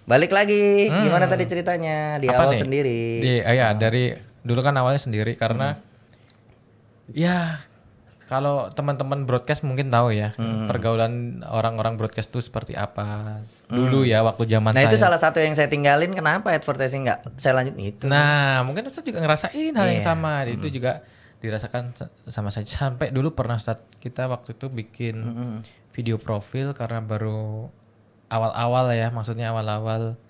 Balik lagi, gimana tadi ceritanya di Apa awal nih? sendiri? Dari dulu kan awalnya sendiri karena ya kalau teman-teman broadcast mungkin tahu ya pergaulan orang-orang broadcast itu seperti apa dulu ya waktu zaman Nah saya. itu salah satu yang saya tinggalin, kenapa advertising nggak saya lanjut itu? Nah mungkin Ustadz juga ngerasain hal yang Iya. sama. Itu juga dirasakan sama saya. Sampai dulu pernah Ustadz kita waktu itu bikin video profil karena baru awal-awal ya, maksudnya awal-awal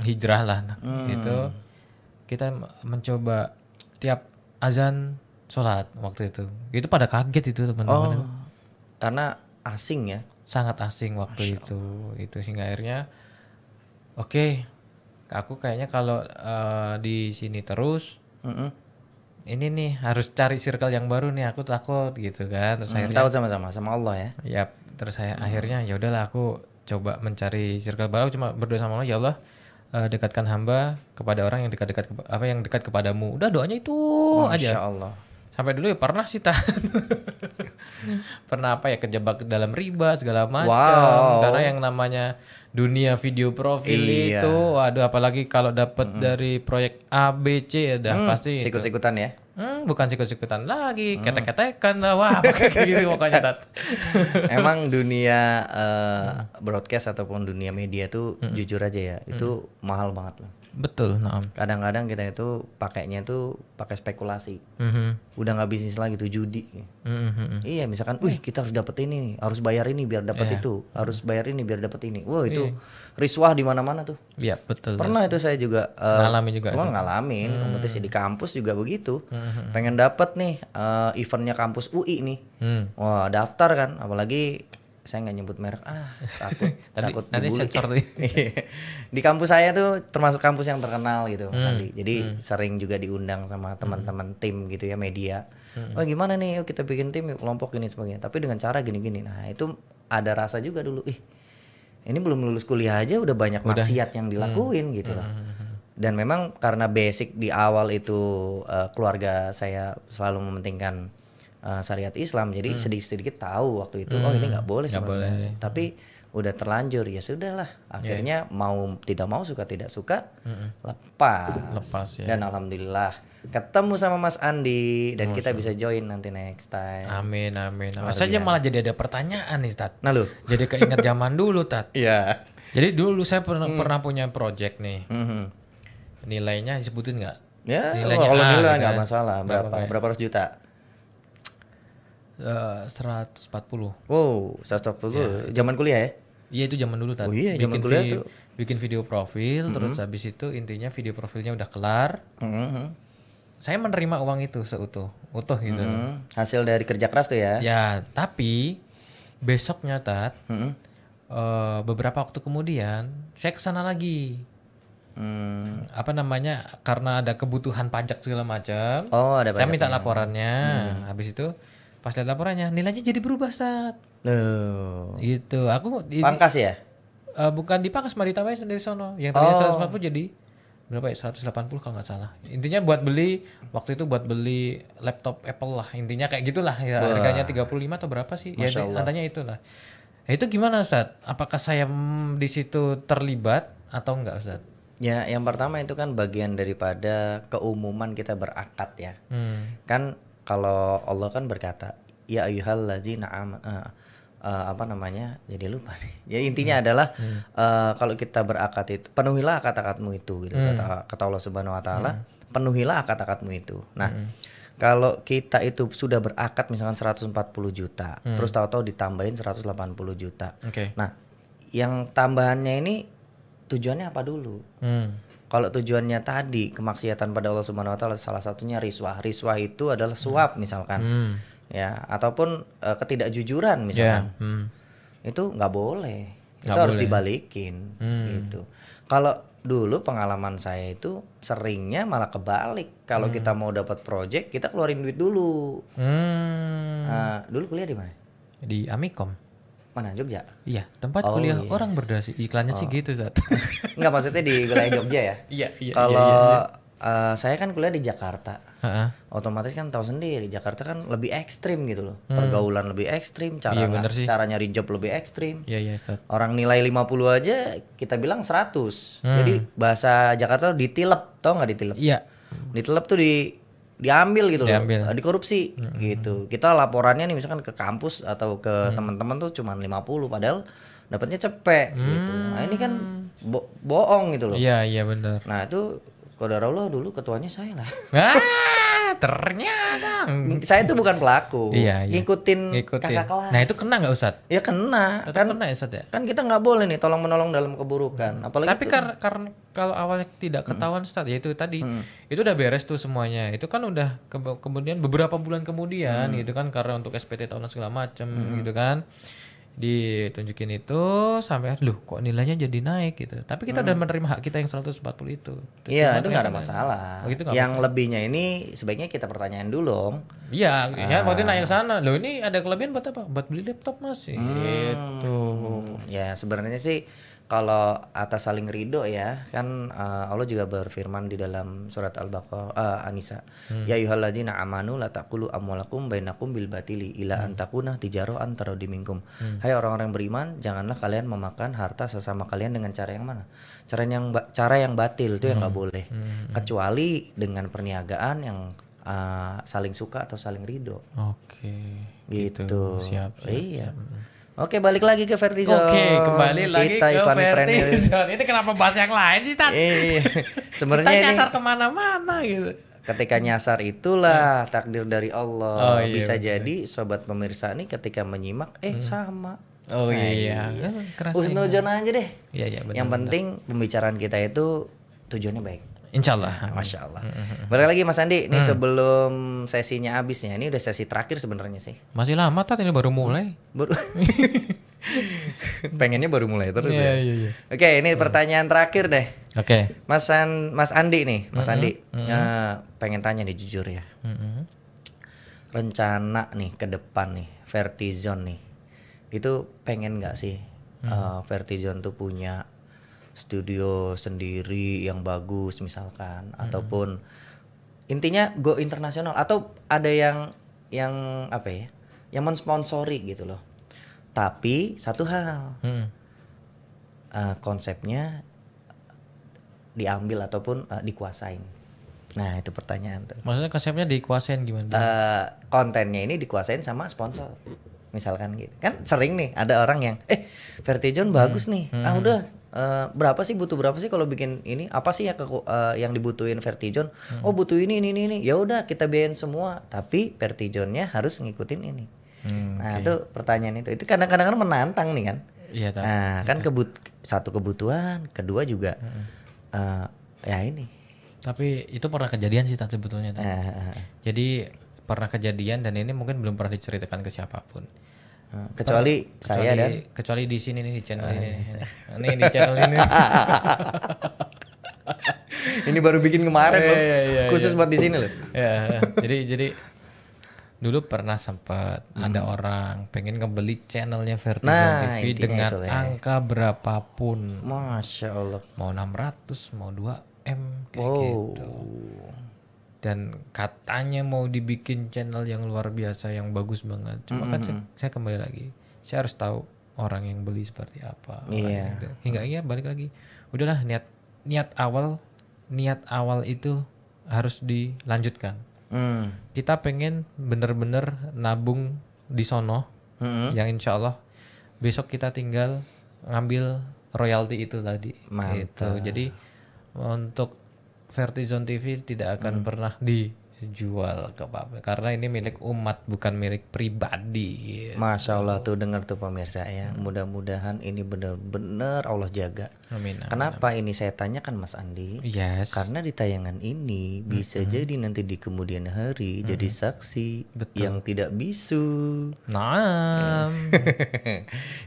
hijrah lah. Itu kita mencoba tiap azan sholat waktu itu pada kaget itu teman-teman. Oh, karena asing ya. Sangat asing waktu itu sehingga akhirnya oke, aku kayaknya kalau di sini terus ini nih harus cari circle yang baru nih, aku takut gitu kan. Terus akhirnya Tahu sama Allah ya. ya terus saya akhirnya ya udahlah aku coba mencari circle baru, cuma berdoa sama Allah, ya Allah dekatkan hamba kepada orang yang yang dekat kepadamu. Udah doanya itu aja. Masya Allah. Sampai dulu ya pernah sih pernah kejebak dalam riba segala macam. Wow. Karena yang namanya dunia video profil itu, waduh apalagi kalau dapat dari proyek A B C ya pasti itu. Sikut-sikutan ya. Bukan sikut-sikutan lagi, ketek-ketekan lah, wah kayak gitu pokoknya Tat. Emang dunia broadcast ataupun dunia media tuh jujur aja ya, itu mahal banget loh. Betul, nah. Kadang-kadang kita itu pakainya tuh pakai spekulasi. Udah nggak bisnis lagi tuh, judi. Iya, misalkan, kita harus dapat ini nih, harus bayar ini biar dapat itu, harus bayar ini biar dapat ini. Wah itu riswah di mana-mana tuh. Iya betul. Pernah itu saya juga ngalamin juga. Ngalamin kompetisi di kampus juga begitu. Pengen dapat nih eventnya kampus UI nih. Wah daftar kan, apalagi saya nggak nyebut merek, takut nanti dibully. sensor tuh. Di kampus saya tuh termasuk kampus yang terkenal gitu Mas Andi. Jadi sering juga diundang sama teman-teman tim gitu ya, media. Oh gimana nih, yuk kita bikin tim, yuk kelompok ini sebagainya. Tapi dengan cara gini-gini. Nah itu ada rasa juga dulu, ini belum lulus kuliah aja udah banyak maksiat yang dilakuin gitu loh. Dan memang karena basic di awal itu keluarga saya selalu mementingkan syariat Islam, jadi sedikit-sedikit tahu waktu itu ini nggak boleh sebenarnya. Tapi udah terlanjur ya sudahlah. Akhirnya mau tidak mau, suka tidak suka, lepas ya. Dan alhamdulillah ketemu sama Mas Andi dan kita bisa join nanti next time. Amin. Saja malah jadi ada pertanyaan nih Tat. Nah lu, jadi keinget zaman dulu Tat. Iya. Jadi dulu saya pernah punya project nih. Nilainya disebutin nggak? Ya, nilainya kalau nilai gitu nggak kan. masalah. Berapa ratus juta? 140. Wow, 140. Zaman kuliah ya? Iya itu zaman dulu Tat. Oh iya, zaman kuliah tuh. Bikin video profil, terus habis itu intinya video profilnya udah kelar. Saya menerima uang itu utuh gitu. Hasil dari kerja keras tuh ya? Ya, tapi besoknya Tat, beberapa waktu kemudian saya kesana lagi. Karena ada kebutuhan pajak segala macam. Oh, ada saya minta pajaknya. laporannya. Habis itu pas lihat laporannya, nilainya jadi berubah Sat. Loh. Gitu. Aku Pangkas ya? bukan dipangkas, malah ditambahin dari sono. Yang tadinya 140 jadi berapa ya? 180 kalau nggak salah. Intinya buat beli laptop Apple lah. Intinya kayak gitulah ya. Harganya 35 atau berapa sih? Ya antanya itulah. Nah, itu gimana Ustaz? Apakah saya di situ terlibat atau enggak Ustaz? Ya, yang pertama itu kan bagian daripada keumuman kita berakad ya. Kan kalau Allah kan berkata, ya ayyuhalladzina jadi lupa nih. Ya intinya adalah kalau kita berakad itu penuhilah akad-akadmu itu gitu. Kata Allah Subhanahu wa taala, penuhilah akad-akadmu itu. Nah, kalau kita itu sudah berakad misalkan 140 juta, terus tahu-tahu ditambahin 180 juta. Nah, yang tambahannya ini tujuannya apa dulu? Kalau tujuannya tadi kemaksiatan pada Allah Subhanahu wa taala, salah satunya riswah. Riswah itu adalah suap misalkan. Ya, ataupun ketidakjujuran misalkan. Itu nggak boleh. Itu harus dibalikin gitu. Kalau dulu pengalaman saya itu seringnya malah kebalik. Kalau kita mau dapat project, kita keluarin duit dulu. Dulu kuliah di mana? Di Amikom. Mana, Jogja? Iya, tempat kuliah orang berdasi. Iklannya sih gitu, Zat. Enggak, maksudnya di wilayah Jogja ya? Iya. Kalau saya kan kuliah di Jakarta. Otomatis kan tahu sendiri Jakarta kan lebih ekstrim gitu loh. Pergaulan lebih ekstrim, Iya, bener sih. cara nyari job lebih ekstrim. Iya Ustaz. Orang nilai 50 aja kita bilang 100. Jadi bahasa Jakarta ditilep, tau nggak ditilep? Iya. Ditilep tuh diambil gitu Diambil. loh, dikorupsi gitu. Kita laporannya nih misalkan ke kampus atau ke teman-teman tuh cuman 50 padahal dapatnya cepet gitu. Nah, ini kan bohong gitu loh. Iya benar. Nah, itu qadarullah dulu ketuanya saya lah. Ternyata. Saya tuh bukan pelaku. Iya. Ngikutin kakak kelas. Nah, itu kena nggak Ustaz? Ya kena. Tetap kena ya Ustaz ya? Kan kita nggak boleh nih tolong menolong dalam keburukan. Apalagi Tapi karena kalau awalnya tidak ketahuan Ustaz, ya itu tadi. Itu udah beres tuh semuanya. Itu kan udah kemudian beberapa bulan kemudian gitu kan, karena untuk SPT tahunan segala macem gitu kan. Ditunjukin itu sampai kok nilainya jadi naik gitu. Tapi kita udah menerima hak kita yang 140 itu. Iya, itu nggak ada masalah. Oh, gitu nggak yang lebihnya ini sebaiknya kita pertanyaan dulu dong. Iya, ya waktu nanya ke sana. Loh, ini ada kelebihan buat apa? Buat beli laptop Mas. Gitu. Ya sebenarnya sih kalau atas saling ridho ya kan Allah juga berfirman di dalam surat Al-Baqarah An-Nisa. Ya ayyuhalladzina amanu la taqulu amwalakum bainakum bil batili ila an takuna tijaratan taradimingkum. Hai orang-orang yang beriman, janganlah kalian memakan harta sesama kalian dengan cara yang mana? Cara yang batil itu yang nggak boleh. Kecuali dengan perniagaan yang saling suka atau saling ridho. Oke. Gitu. Siap. Iya. Oke, balik lagi ke Vertizon. Oke, kembali lagi kita ke Islamic Vertizon. Ini kenapa bahas yang lain sih, Tat? Sebenarnya kita ini nyasar kemana-mana gitu. ketika nyasar itulah takdir dari Allah. Oh, iya, Bisa betul. jadi sobat pemirsa nih ketika menyimak sama. Oh Nah, iya. Kerasa Husnuzon aja deh. Iya, benar. Yang penting pembicaraan kita itu tujuannya baik. Insyaallah. Masya Allah. Balik lagi Mas Andi, ini sebelum sesinya habisnya, ini udah sesi terakhir sebenarnya sih. Masih lama Tat, ini baru mulai. Baru pengennya baru mulai terus Iya. Oke, ini pertanyaan terakhir deh. Oke. Mas Andi nih, Mas Andi. Pengen tanya nih jujur ya. Rencana nih ke depan nih, Vertizon nih. Itu pengen nggak sih Vertizon tuh punya studio sendiri yang bagus misalkan, ataupun intinya go internasional, atau ada yang apa ya, yang mensponsori gitu loh. Tapi satu hal, konsepnya diambil ataupun dikuasain. Nah itu pertanyaan tuh. Maksudnya konsepnya dikuasain gimana? Kontennya ini dikuasain sama sponsor. Misalkan gitu. Kan sering nih ada orang yang Vertizon bagus nih. Udah berapa sih, butuh berapa sih kalau bikin ini? Apa sih ya yang dibutuhin Vertizon? Oh, butuh ini. Ya udah kita biayain semua, tapi Vertizonnya harus ngikutin ini. Nah, itu pertanyaan itu kadang-kadang kan menantang nih kan. Iya, Nah, kan satu kebutuhan, kedua juga ya ini. Tapi itu pernah kejadian sih Tat, sebetulnya Tat. Jadi pernah kejadian, dan ini mungkin belum pernah diceritakan ke siapapun. Kecuali di sini nih, di channel ini. Nih di channel ini. Ini baru bikin kemarin loh. Khusus buat di sini loh. Ya, jadi dulu pernah sempat ada orang pengen ngebeli channelnya Vertizon TV dengan angka berapapun. Masya Allah. Mau 600, mau 2M kayak gitu. Dan katanya mau dibikin channel yang luar biasa, yang bagus banget. Cuma kan saya kembali lagi, saya harus tahu orang yang beli seperti apa. Hingga balik lagi, udahlah, niat awal itu harus dilanjutkan. Kita pengen bener-bener nabung di sono, yang insya Allah besok kita tinggal ngambil royalti itu tadi. Gitu. Jadi untuk Vertizon TV tidak akan pernah dijual ke publik, karena ini milik umat, bukan milik pribadi gitu. Masya Allah, tuh dengar tuh pemirsa ya. Mudah-mudahan ini benar-benar Allah jaga. Amin. Kenapa ini saya tanyakan Mas Andi? Yes. Karena di tayangan ini bisa jadi nanti di kemudian hari jadi saksi yang tidak bisu. Nah.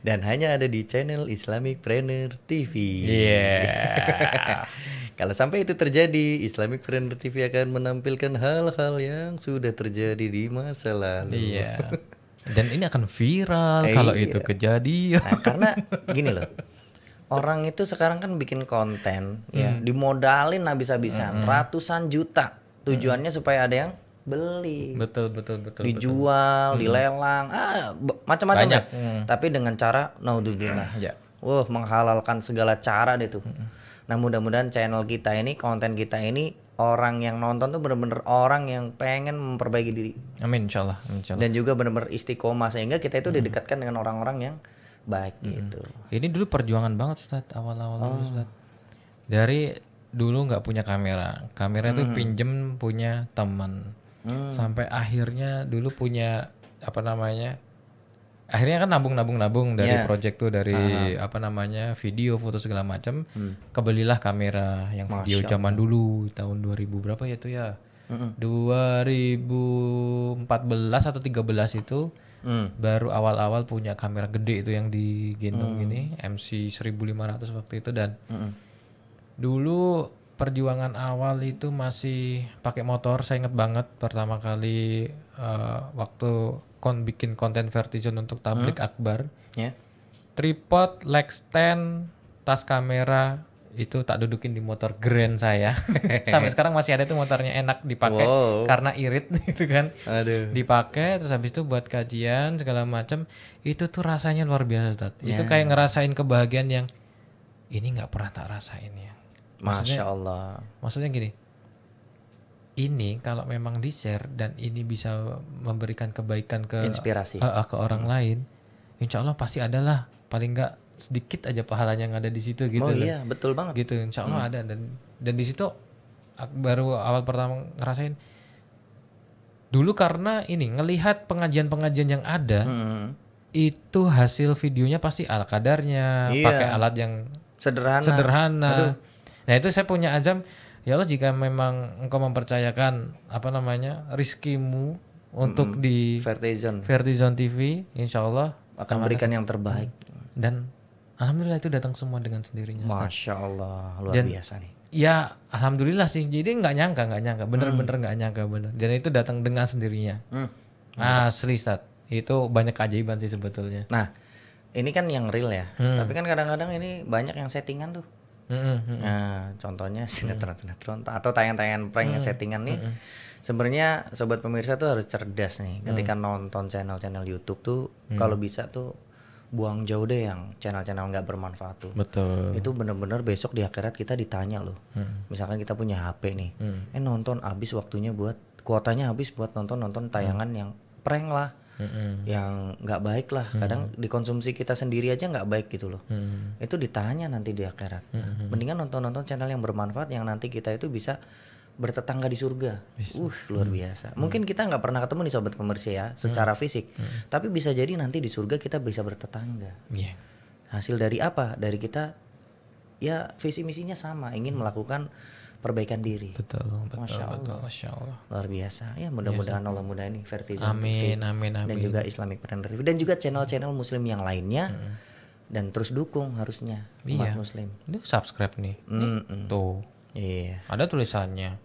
Dan hanya ada di channel Islamicpreneur TV. Yeah. Kalau sampai itu terjadi, Islamicpreneur TV akan menampilkan hal-hal yang sudah terjadi di masa lalu. Iya. Dan ini akan viral kalau itu kejadian. Nah, karena gini loh, orang itu sekarang kan bikin konten ya, dimodalin habis-habisan, ratusan juta tujuannya supaya ada yang beli, Betul. dijual, dilelang, macam-macam Banyak. ya. Tapi dengan cara naudzubillah. Ya. Menghalalkan segala cara deh tuh. Nah, mudah-mudahan channel kita ini, konten kita ini, orang yang nonton tuh bener-bener orang yang pengen memperbaiki diri. Amin insyaallah. Dan juga bener-bener istiqomah sehingga kita itu didekatkan dengan orang-orang yang baik gitu. Ini dulu perjuangan banget Ustaz, awal-awal dulu Ustaz. Dari dulu nggak punya kamera itu pinjem punya teman. Sampai akhirnya dulu punya akhirnya kan nabung dari project tuh, dari video, foto segala macam. Kebelilah kamera yang video zaman dulu tahun 2000 berapa ya tuh ya? 2014 atau 13 itu baru awal-awal punya kamera gede itu yang digendong ini MC 1500 waktu itu. Dan dulu perjuangan awal itu masih pakai motor. Saya ingat banget pertama kali waktu bikin konten Vertizon untuk tablik akbar. Tripod, leg stand, tas kamera itu tak dudukin di motor Grand saya. Sampai sekarang masih ada tuh motornya, enak dipakai karena irit gitu kan. Dipakai terus habis itu buat kajian segala macam. Itu tuh rasanya luar biasa Ustaz. Itu kayak ngerasain kebahagiaan yang ini nggak pernah tak rasain ya. Masya Allah. Maksudnya gini, ini kalau memang di-share dan ini bisa memberikan kebaikan ke inspirasi ke orang lain, insya Allah pasti adalah paling nggak sedikit aja pahalanya yang ada di situ gitu. Iya, betul banget. Gitu, insya Allah ada. Dan di situ baru awal pertama ngerasain. Dulu karena ini ngelihat pengajian-pengajian yang ada, itu hasil videonya pasti ala kadarnya, pakai alat yang sederhana. Nah itu saya punya azam, ya Allah jika memang engkau mempercayakan rizkimu untuk di Vertizon TV, insya Allah akan berikan yang terbaik. Dan alhamdulillah itu datang semua dengan sendirinya. Masya Allah, luar biasa nih. Ya alhamdulillah sih, jadi nggak nyangka, bener-bener nggak nyangka bener. Dan itu datang dengan sendirinya. Asli Ustaz, itu banyak keajaiban sih sebetulnya. Nah ini kan yang real ya, tapi kan kadang-kadang ini banyak yang settingan tuh. Nah, contohnya sinetron atau tayangan-tayangan prank yang settingan nih. Sebenarnya sobat pemirsa tuh harus cerdas nih ketika nonton channel-channel YouTube tuh. Kalau bisa tuh buang jauh deh yang channel-channel nggak bermanfaat tuh. Betul. Itu bener-bener besok di akhirat kita ditanya loh. Misalkan kita punya HP nih, nonton habis waktunya buat kuotanya habis buat nonton tayangan yang prank lah. Yang nggak baik lah, kadang dikonsumsi kita sendiri aja nggak baik gitu loh. Itu ditanya nanti di akhirat. Mendingan nonton channel yang bermanfaat yang nanti kita itu bisa bertetangga di surga. Luar biasa. Mungkin kita nggak pernah ketemu nih sobat pemirsa ya secara fisik, tapi bisa jadi nanti di surga kita bisa bertetangga. Hasil dari apa? Dari kita ya visi misinya sama, ingin melakukan perbaikan diri. Betul. Masya Allah. Luar biasa. Ya mudah-mudahan Allah mudahin nih Vertizon TV. Amin. Dan juga Islamic Planner TV dan juga channel-channel muslim yang lainnya. Dan terus dukung harusnya umat muslim. Ini subscribe nih. Tuh. Iya. Ada tulisannya.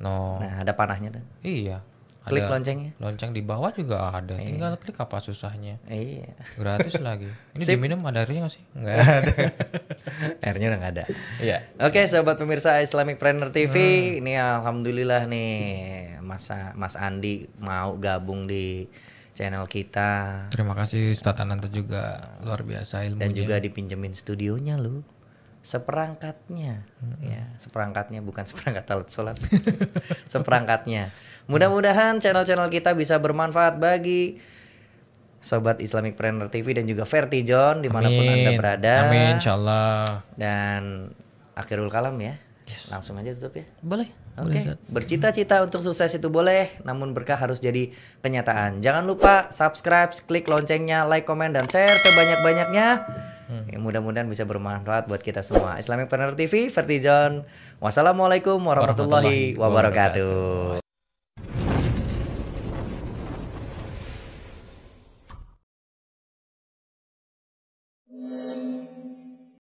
Nah, ada panahnya tuh. Iya. Klik Ada loncengnya. Lonceng di bawah juga ada. Tinggal klik, apa susahnya. Iya. Gratis lagi. Ini diminum ada airnya nggak sih? Nggak ada. Airnya udah nggak ada. Iya. Oke, sobat pemirsa Islamic Planner TV, ini alhamdulillah nih Mas Andi mau gabung di channel kita. Terima kasih Ustaz Ananta juga, luar biasa ilmunya. Dan juga dipinjemin studionya lu. Seperangkatnya. Ya, seperangkatnya bukan seperangkat alat sholat. Seperangkatnya. Mudah-mudahan channel-channel kita bisa bermanfaat bagi sobat Islamic Planner TV dan juga Vertizon dimanapun Anda berada. Amin, insyaallah. Dan akhirul kalam ya. Langsung aja tutup ya. Boleh. Oke. Bercita-cita untuk sukses itu boleh, namun berkah harus jadi kenyataan. Jangan lupa subscribe, klik loncengnya, like, komen, dan share sebanyak-banyaknya. Ya, mudah-mudahan bisa bermanfaat buat kita semua. Islamic Planner TV, Vertizon. Wassalamualaikum warahmatullahi wabarakatuh.